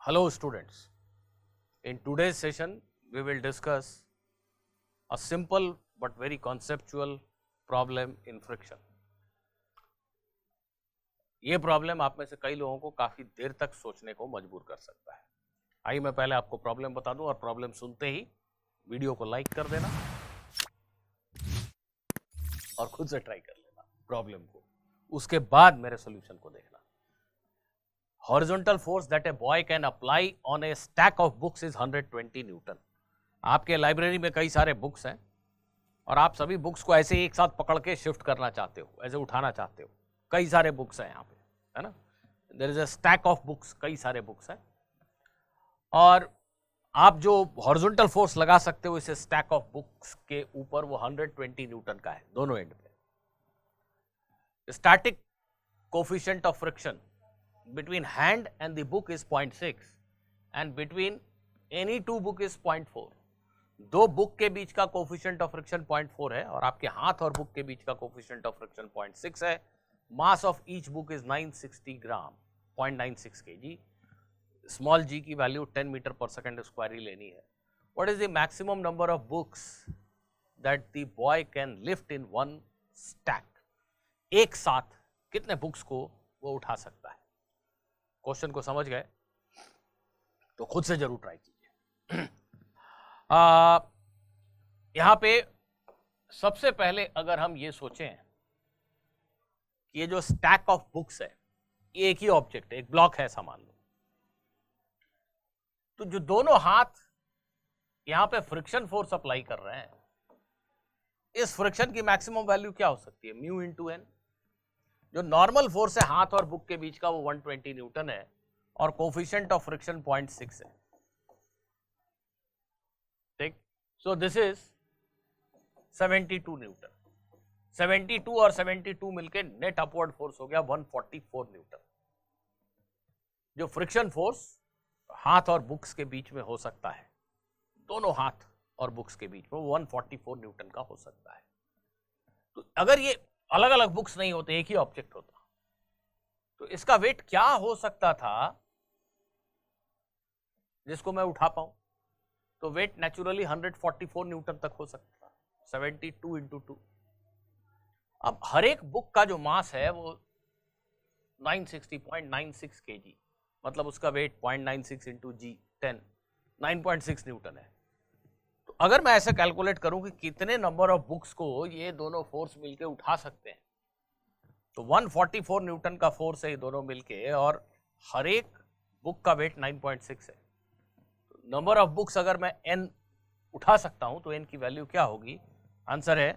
Hello students, in today's session we will discuss a simple but very conceptual problem in friction. ये problem आप में से कई लोगों को काफ़ी देर तक सोचने को मजबूर कर सकता है। आइए मैं पहले आपको प्रॉब्लम बता दूं और प्रॉब्लम सुनते ही वीडियो को लाइक कर देना और खुद से ट्राई कर लेना प्रॉब्लम को, उसके बाद मेरे सॉल्यूशन को देखना। Horizontal force that a boy can apply on a stack of books is 120 Newton. आपके लाइब्रेरी में कई सारे बुक्स हैं और आप सभी बुक्स को ऐसे एक साथ पकड़ के शिफ्ट करना चाहते हो, ऐसे उठाना चाहते हो। कई सारे बुक्स हैं यहाँ पे, है ना। There is a stack of books, कई सारे बुक्स हैं और आप जो हॉरिजॉन्टल फोर्स लगा सकते हो इस स्टैक ऑफ बुक्स के ऊपर वो 120 न्यूटन का है दोनों एंड पे। Static coefficient of friction between hand and the book is 0.6 and between any two book is 0.4। दो बुक के बीच का कोफिशिएंट ऑफ फ्रिक्शन 0.4 है और आपके हाथ और बुक के बीच का कोफिशिएंट ऑफ फ्रिक्शन 0.6 है। Mass of each book is 960 gram, 0.96 kg। Small G की value 10 metre per second square ही लेनी है। What is the maximum number of books that the boy can lift in one stack? एक साथ कितने books को वो उठा सकता है? क्वेश्चन को समझ गए तो खुद से जरूर ट्राई कीजिए। यहां पे सबसे पहले अगर हम ये सोचें कि ये जो स्टैक ऑफ बुक्स है ये एक ही ऑब्जेक्ट है, एक ब्लॉक है ऐसा मान लो, तो जो दोनों हाथ यहां पे फ्रिक्शन फोर्स अप्लाई कर रहे हैं, इस फ्रिक्शन की मैक्सिमम वैल्यू क्या हो सकती है? Mu into N. जो नॉर्मल फोर्स है हाथ और बुक के बीच का वो 120 न्यूटन है और कोफिशिएंट ऑफ फ्रिक्शन 0.6 है। ठीक, सो दिस इज 72 न्यूटन। 72 और 72 मिलके नेट अपवर्ड फोर्स हो गया 144 न्यूटन। जो फ्रिक्शन फोर्स हाथ और बुक्स के बीच में हो सकता है, दोनों हाथ और बुक्स के बीच में, वो 144 न्यूटन का हो सकता है। तो अगर ये अलग अलग बुक्स नहीं होते, एक ही ऑब्जेक्ट होता, तो इसका वेट क्या हो सकता था जिसको मैं उठा पाऊं? तो वेट नेचुरली 144 न्यूटन तक हो सकता था, 72 इंटू 2। अब हर एक बुक का जो मास है वो 960.96 kg, मतलब उसका वेट 0.96 इंटू जी 10, 9.6 न्यूटन है। तो अगर मैं ऐसे कैलकुलेट करूं कि कितने नंबर ऑफ बुक्स को ये दोनों फोर्स मिलके उठा सकते हैं, तो 144 न्यूटन का फोर्स है ये दोनों मिलके और हर एक बुक का वेट 9.6 है। तो नंबर ऑफ बुक्स अगर मैं n उठा सकता हूं तो n की वैल्यू क्या होगी? आंसर है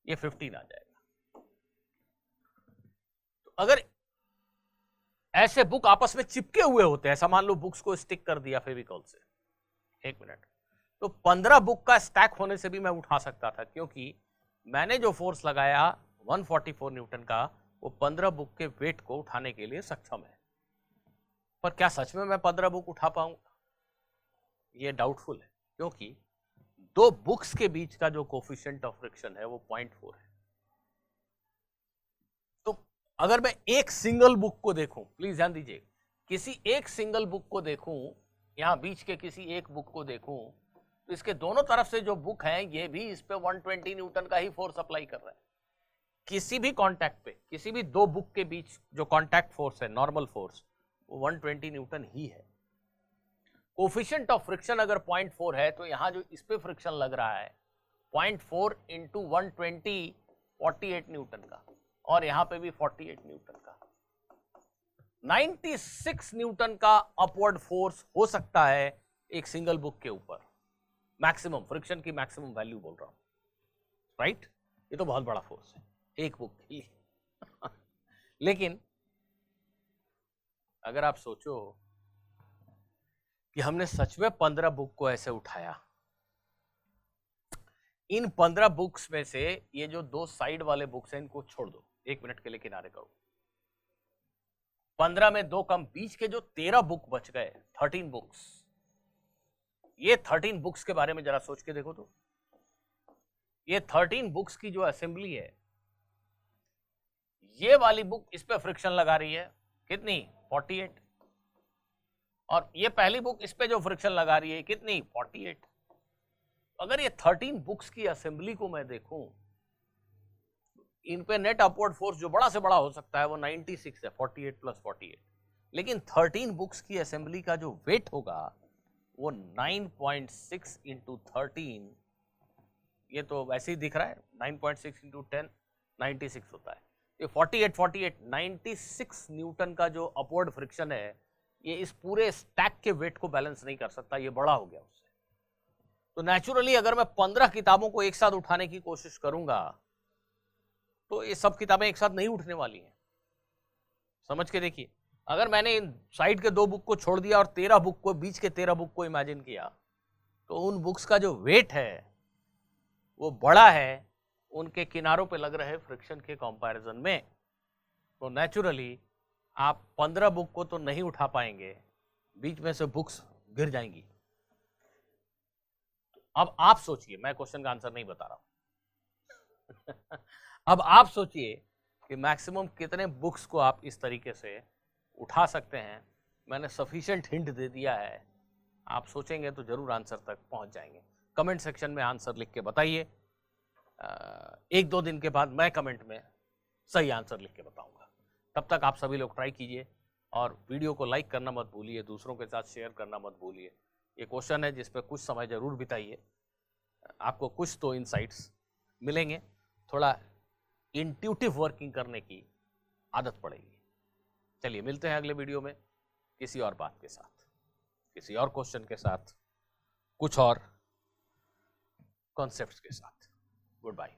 ये 15 आ जाएगा। तो अगर ऐसे बुक आपस में चिपके हुए होते हैं, ऐसा मान लो बुक्स को स्टिक कर दिया फेविकॉल से, एक मिनट, तो 15 बुक का स्टैक होने से भी मैं उठा सकता था, क्योंकि मैंने जो फोर्स लगाया 144 न्यूटन का वो 15 बुक के वेट को उठाने के लिए सक्षम है। पर क्या सच में मैं 15 बुक उठा पाऊंगा? ये डाउटफुल है, क्योंकि दो बुक्स के बीच का जो कोफिशिएंट ऑफ फ्रिक्शन है वो 0.4 है। तो अगर मैं एक सिंगल बुक को देखूं, प्लीज ध्यान दीजिए, किसी एक सिंगल बुक को देखूं, यहां बीच के किसी एक बुक को देखूं, तो इसके दोनों तरफ से जो बुक है ये भी इस पे 120 न्यूटन का ही फोर्स अप्लाई कर रहा है। किसी भी कांटेक्ट पे, किसी भी दो बुक के बीच जो कांटेक्ट फोर्स है, नॉर्मल फोर्स, वो 120 न्यूटन ही है। कोफिशिएंट ऑफ फ्रिक्शन अगर 0.4 है तो यहां जो इस पे फ्रिक्शन लग रहा है 0.4 इंटू 120, 48 न्यूटन का, और यहां पे भी 48 न्यूटन का। 96 न्यूटन का अपवर्ड फोर्स हो सकता है एक सिंगल बुक के ऊपर। मैक्सिमम फ्रिक्शन की मैक्सिमम वैल्यू बोल रहा हूं, राइट? ये तो बहुत बड़ा फोर्स है एक बुक के लिए। लेकिन अगर आप सोचो कि हमने सच में 15 बुक को ऐसे उठाया, इन 15 बुक्स में से ये जो दो साइड वाले बुक्स हैं इनको छोड़ दो, एक मिनट के लिए किनारे करो। 15 में दो कम, बीच के जो 13 बुक बच गए, 13 बुक्स, ये 13 बुक्स के बारे में जरा सोच के देखो। तो ये 13 बुक्स की जो असेंबली है, ये वाली बुक इस पे फ्रिक्शन लगा रही है कितनी? 48। और ये पहली बुक, इस पे जो फ्रिक्शन लगा रही है कितनी, 48। अगर ये 13 बुक्स की असेंबली को मैं देखूं, इन पे नेट अपवर्ड फोर्स जो बड़ा से बड़ा हो सकता है वो 96 है, 48 प्लस 48। लेकिन 13 बुक्स की असेंबली का जो वेट होगा वो 9.6 इंटू 13, ये तो वैसे ही दिख रहा है, 9.6 इंटू 10 96 होता है। ये 48 96 न्यूटन का जो अपवर्ड फ्रिक्शन है, ये इस पूरे स्टैक के वेट को बैलेंस नहीं कर सकता, ये बड़ा हो गया उससे। तो नेचुरली अगर मैं 15 किताबों को एक साथ उठाने की कोशिश करूंगा तो ये सब किताबें एक साथ नहीं उठने वाली हैं। समझ के देखिए, अगर मैंने इन साइड के 2 बुक को छोड़ दिया और 13 बुक को, बीच के 13 बुक को इमेजिन किया, तो उन बुक्स का जो वेट है वो बड़ा है उनके किनारों पे लग रहे फ्रिक्शन के कंपैरिजन में। तो नेचुरली आप 15 बुक को तो नहीं उठा पाएंगे, बीच में से बुक्स गिर जाएंगी। अब आप सोचिए, मैं क्वेश्चन का आंसर नहीं बता रहा हूं अब आप सोचिए कि मैक्सिमम कितने बुक्स को आप इस तरीके से उठा सकते हैं। मैंने सफिशिएंट हिंट दे दिया है, आप सोचेंगे तो जरूर आंसर तक पहुंच जाएंगे। कमेंट सेक्शन में आंसर लिख के बताइए, 1-2 दिन के बाद मैं कमेंट में सही आंसर लिख के बताऊंगा। तब तक आप सभी लोग ट्राई कीजिए और वीडियो को लाइक करना मत भूलिए, दूसरों के साथ शेयर करना मत भूलिए। ये क्वेश्चन है जिस पे कुछ समय जरूर बिताइए, आपको कुछ तो इनसाइट्स मिलेंगे, थोड़ा इंट्यूटिव वर्किंग करने की आदत पड़ेगी। चलिए मिलते हैं अगले वीडियो में किसी और बात के साथ, किसी और क्वेश्चन के साथ, कुछ और कॉन्सेप्ट्स के साथ। Good bye.